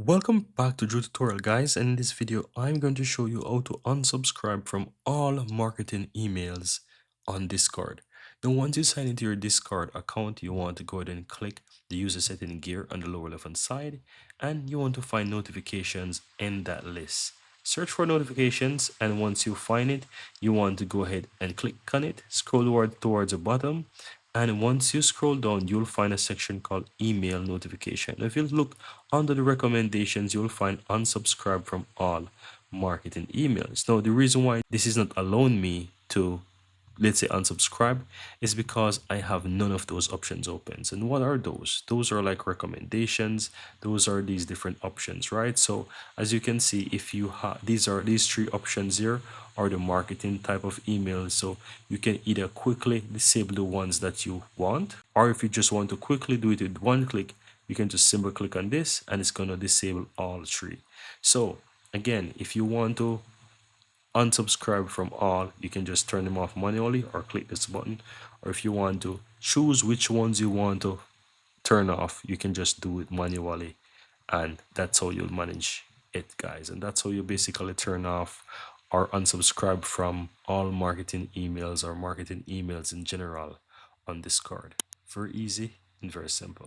Welcome back to Drew Tutorial, guys, and in this video I'm going to show you how to unsubscribe from all marketing emails on Discord. Now once you sign into your Discord account, you want to go ahead and click the user setting gear on the lower left hand side, and you want to find notifications in that list. Search for notifications, and once you find it, you want to go ahead and click on it, scroll towards the bottom, and once you scroll down, you'll find a section called email notification. If you look under the recommendations, you'll find unsubscribe from all marketing emails. Now, the reason why this is not allowing me to, let's say, unsubscribe is because I have none of those options open. And what are those? Those are like recommendations. Those are these different options, right? So as you can see, if you have these three options here are the marketing type of emails. So you can either quickly disable the ones that you want, or if you just want to quickly do it with one click, you can just simply click on this and it's going to disable all three. So again, if you want to unsubscribe from all, you can just turn them off manually or click this button, or if you want to choose which ones you want to turn off, you can just do it manually, and that's how you'll manage it, guys. And that's how you basically turn off or unsubscribe from all marketing emails or marketing emails in general on Discord. Very easy and very simple.